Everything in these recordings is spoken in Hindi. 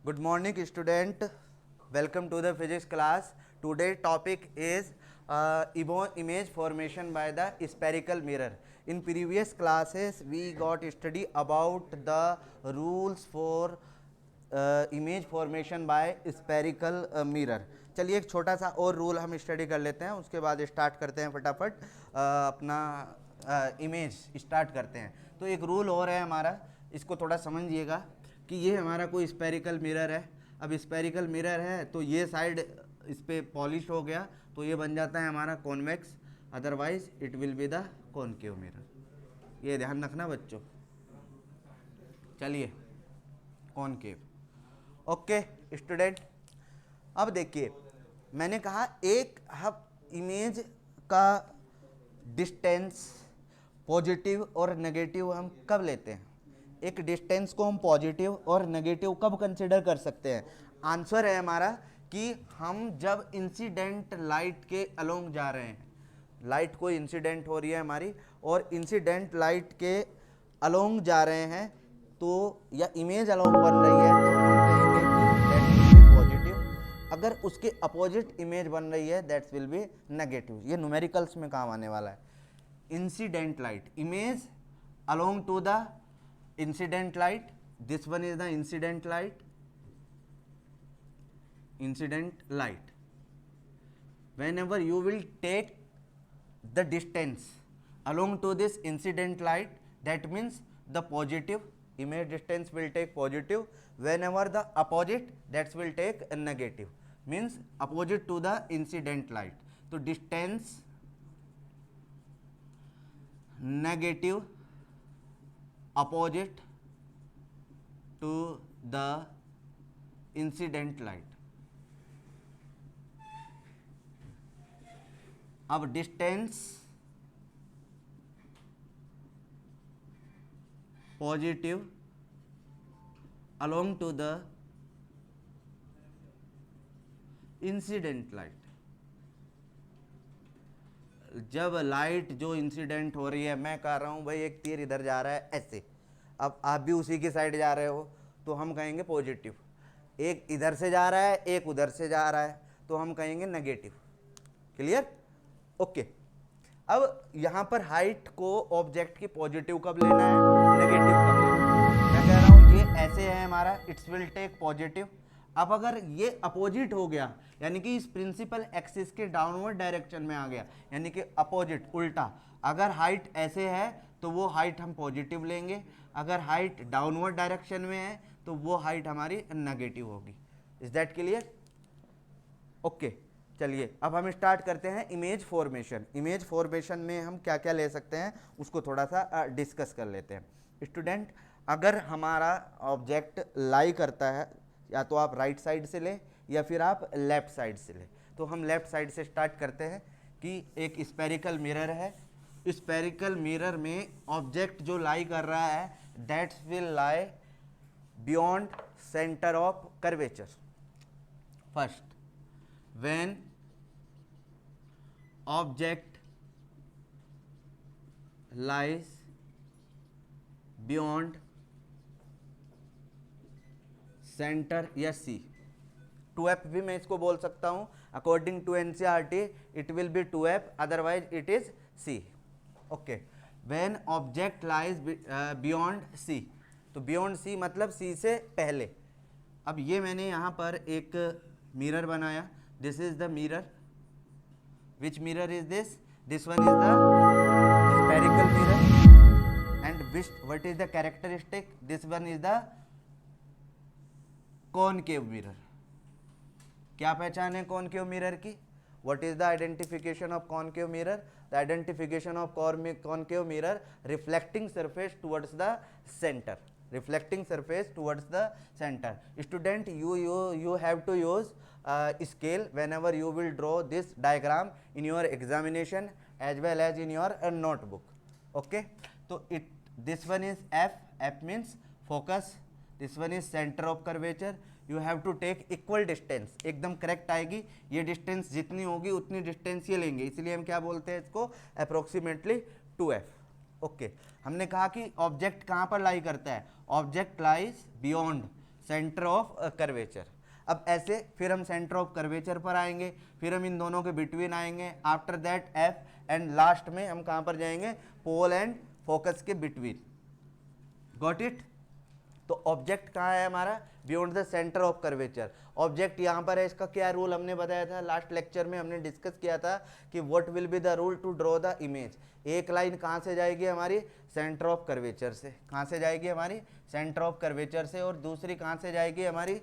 Good morning, student. Welcome to the physics class. Today topic is image formation by the spherical mirror. In previous classes, we got study about the rules for image formation by spherical mirror. चलिए एक छोटा सा और रूल हम स्टडी कर लेते हैं, उसके बाद स्टार्ट करते हैं फटाफट अपना इमेज स्टार्ट करते हैं. तो एक रूल और है हमारा, इसको थोड़ा समझिएगा कि ये हमारा कोई स्पेरिकल मिरर है. अब स्पेरिकल मिरर है तो ये साइड इस पर पॉलिश हो गया तो ये बन जाता है हमारा convex, otherwise it will be the concave mirror. ये ध्यान रखना बच्चों. चलिए कॉनकेव. ओके स्टूडेंट, अब देखिए मैंने कहा एक हम इमेज का डिस्टेंस पॉजिटिव और नेगेटिव हम कब लेते हैं. एक डिस्टेंस को हम पॉजिटिव और नेगेटिव कब कंसिडर कर सकते हैं. आंसर है हमारा कि हम जब इंसिडेंट लाइट के अलोंग जा रहे हैं, लाइट कोई इंसिडेंट हो रही है हमारी और इंसिडेंट लाइट के अलोंग जा रहे हैं तो या इमेज अलोंग बन रही है तो हम कहेंगे कि दैट विल बी पॉजिटिव. अगर उसके अपोजिट इमेज बन रही है दैट विल बी नेगेटिव. ये न्यूमेरिकल्स में काम आने वाला है. Incident light, image along to the incident light, this one is the incident light. Whenever you will take the distance along to this incident light, that means the positive image distance will take positive. Whenever the opposite, that will take a negative, means opposite to the incident light. So distance negative opposite to the incident light. अब distance positive along to the incident light. जब लाइट जो इंसिडेंट हो रही है, मैं कह रहा हूँ भाई एक तीर इधर जा रहा है ऐसे, अब आप भी उसी की साइड जा रहे हो तो हम कहेंगे पॉजिटिव. एक इधर से जा रहा है एक उधर से जा रहा है तो हम कहेंगे नेगेटिव. क्लियर? ओके. अब यहाँ पर हाइट को ऑब्जेक्ट की पॉजिटिव कब लेना है, नेगेटिव कब लेना है. मैं कह रहा हूँ ये ऐसे है हमारा, इट्स विल टेक पॉजिटिव. अब अगर ये अपोजिट हो गया यानी कि इस प्रिंसिपल एक्सिस के डाउनवर्ड डायरेक्शन में आ गया, यानी कि अपोजिट उल्टा, अगर हाइट ऐसे है तो वो हाइट हम पॉजिटिव लेंगे. अगर हाइट डाउनवर्ड डायरेक्शन में है तो वो हाइट हमारी नेगेटिव होगी. Is that clear? ओके. चलिए अब हम स्टार्ट करते हैं इमेज फॉर्मेशन. इमेज फॉर्मेशन में हम क्या क्या ले सकते हैं उसको थोड़ा सा डिस्कस कर लेते हैं. स्टूडेंट, अगर हमारा ऑब्जेक्ट लाई करता है, या तो आप राइट साइड से लें या फिर आप लेफ्ट साइड से लें, तो हम लेफ्ट साइड से स्टार्ट करते हैं कि एक स्पेरिकल मिरर है. स्पेरिकल मिरर में ऑब्जेक्ट जो लाई कर रहा है that will lie beyond centre of curvature. First, when object lies beyond centre या सी, 2f भी मैं इसको बोल सकता हूं. According to NCERT it will be 2f, otherwise it is c. Okay. When object lies beyond c, तो बियॉन्ड c मतलब c से पहले. अब ये मैंने यहाँ पर एक मिरर बनाया. This is the mirror. Which mirror is this? This one is the spherical mirror. And what is the characteristic? This one is the concave mirror. क्या पहचान है कॉनकेव मिरर की? What is the identification of concave mirror? The identification of concave mirror, reflecting surface towards the centre. Reflecting surface towards the centre. Student, you have to use scale whenever you will draw this diagram in your examination as well as in your notebook. Okay, so this one is f. F means focus. This one is centre of curvature. You have to take equal distance. एकदम करेक्ट आएगी. ये डिस्टेंस जितनी होगी उतनी डिस्टेंस ये लेंगे, इसलिए हम क्या बोलते हैं इसको, अप्रोक्सीमेटली 2f. ओके. हमने कहा कि ऑब्जेक्ट कहाँ पर लाई करता है, object lies beyond, centre of curvature. अब ऐसे फिर हम सेंटर ऑफ कर्वेचर पर आएंगे, फिर हम इन दोनों के बिटवीन आएंगे, after that F, and last में हम कहाँ पर जाएंगे, पोल एंड फोकस के बिटवीन। Got it. तो ऑब्जेक्ट कहाँ है हमारा, beyond the centre of curvature. Object यहाँ पर है, इसका क्या रूल हमने बताया था लास्ट लेक्चर में, हमने डिस्कस किया था कि what will be the rule to draw the image. एक लाइन कहाँ से जाएगी हमारी, सेंटर ऑफ कर्वेचर से। कहाँ से जाएगी हमारी, सेंटर ऑफ कर्वेचर से, और दूसरी कहाँ से जाएगी हमारी,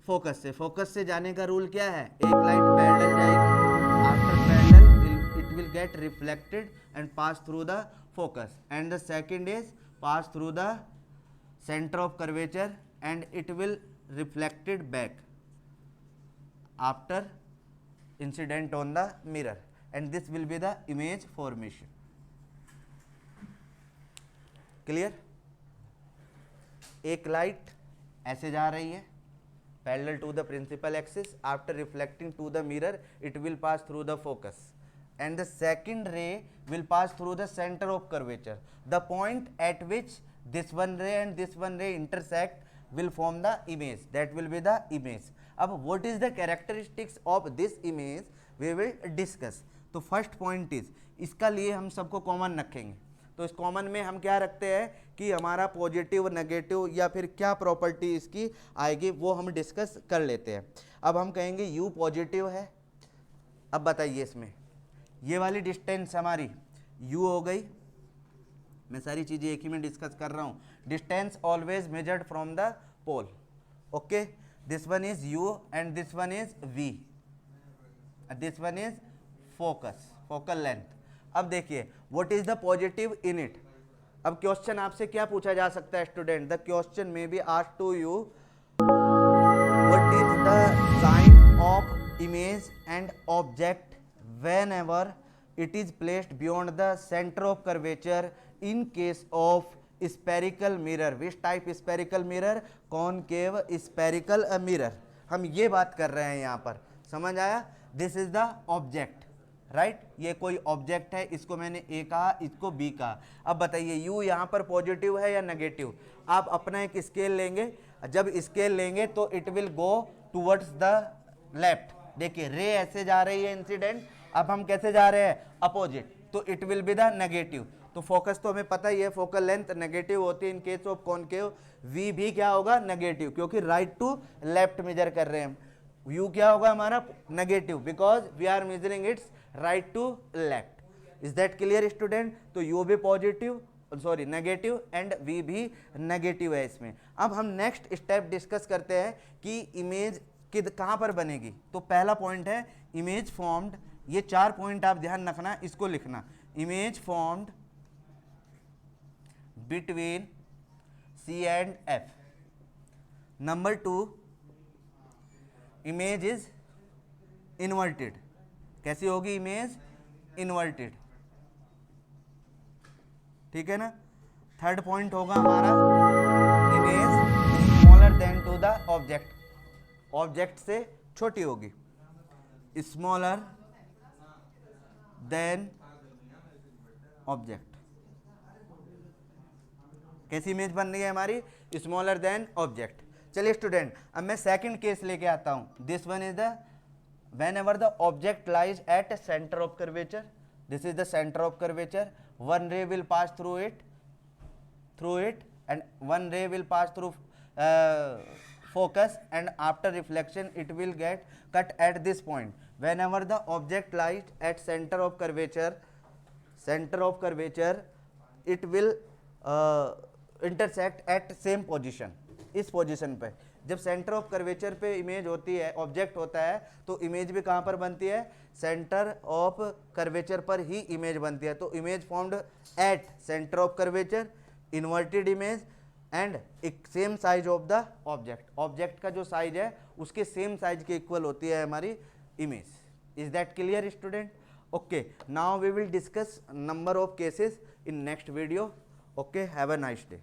फोकस से। फोकस से जाने का रूल क्या है, एक लाइन पैरेलल जाएगी, after parallel it will get reflected and pass through the focus, and the second is pass through the center of curvature and it will reflected back after incident on the mirror, and this will be the image formation. Clear? एक लाइट ऐसे जा रही है parallel to the principal axis, after reflecting to the mirror it will pass through the focus, and the second ray will pass through the center of curvature, the point at which this one ray and this one ray intersect will form the image, that will be the image. अब what is the characteristics of this image we will discuss. तो फर्स्ट पॉइंट इज, इसका लिए हम सबको कॉमन रखेंगे। तो इस कॉमन में हम क्या रखते हैं कि हमारा पॉजिटिव, नेगेटिव या फिर क्या प्रॉपर्टी इसकी आएगी वो हम डिस्कस कर लेते हैं। अब हम कहेंगे u पॉजिटिव है। अब बताइए इसमें ये वाली डिस्टेंस हमारी u हो गई, मैं सारी चीज़ें एक ही में डिस्कस कर रहा हूँ। Distance always measured from the pole, okay. This one is u and this one is v, this one is focus, focal length. अब देखिए what is the positive in it. अब क्वेश्चन आपसे क्या पूछा जा सकता है स्टूडेंट, द क्वेश्चन में be asked to you, what is the sign of image and object whenever it is placed beyond the center of curvature in case of spherical mirror. Which type spherical mirror? Concave spherical mirror. हम ये बात कर रहे हैं यहाँ पर, समझ आया। This is the object, right. ये कोई ऑब्जेक्ट है, इसको मैंने ए कहा, इसको बी कहा। अब बताइए यू यहाँ पर पॉजिटिव है या नेगेटिव। आप अपना एक स्केल लेंगे, जब स्केल लेंगे तो it will go towards the left. देखिए रे ऐसे जा रही है इंसिडेंट, अब हम कैसे जा रहे हैं, अपोजिट, तो it will be the negative. तो फोकस तो हमें पता ही है, फोकल लेंथ नेगेटिव होती है in case of concave. V भी क्या होगा, नेगेटिव, क्योंकि राइट टू लेफ्ट मेजर कर रहे हैं हम। यू क्या होगा हमारा, negative, because we are measuring it's right to left. Is that clear student. तो यू भी positive, sorry negative, and V भी नेगेटिव है इसमें। अब हम नेक्स्ट स्टेप डिस्कस करते हैं कि इमेज कहाँ पर बनेगी। तो पहला पॉइंट है इमेज फॉर्म्ड, ये 4 पॉइंट आप ध्यान रखना, इसको लिखना। Image formed between C and F। Number 2, image is inverted. कैसी होगी इमेज, इन्वर्टेड, ठीक है ना। थर्ड पॉइंट होगा हमारा image smaller than to the object, object से छोटी होगी, स्मॉलर देन ऑब्जेक्ट। कैसी इमेज बन रही है हमारी, स्मॉलर देन ऑब्जेक्ट। चलिए स्टूडेंट, अब मैं सेकंड केस लेके आता हूं। This one is the whenever the object lies at centre of curvature, this is the centre of curvature, one ray will pass through it and one ray will pass through focus, and after reflection it will get cut at this point. Whenever the object lies at center of curvature it will intersect at same position। इस पोजीशन पे जब सेंटर ऑफ कर्वेचर पे इमेज होती है, ऑब्जेक्ट होता है, तो इमेज भी कहाँ पर बनती है, सेंटर ऑफ कर्वेचर पर ही इमेज बनती है। तो image formed at centre of curvature, inverted image, and एक same size of the object. Object का जो साइज है उसके सेम साइज के इक्वल होती है हमारी image. Is that clear student. Okay, now we will discuss number of cases in next video. Okay, have a nice day.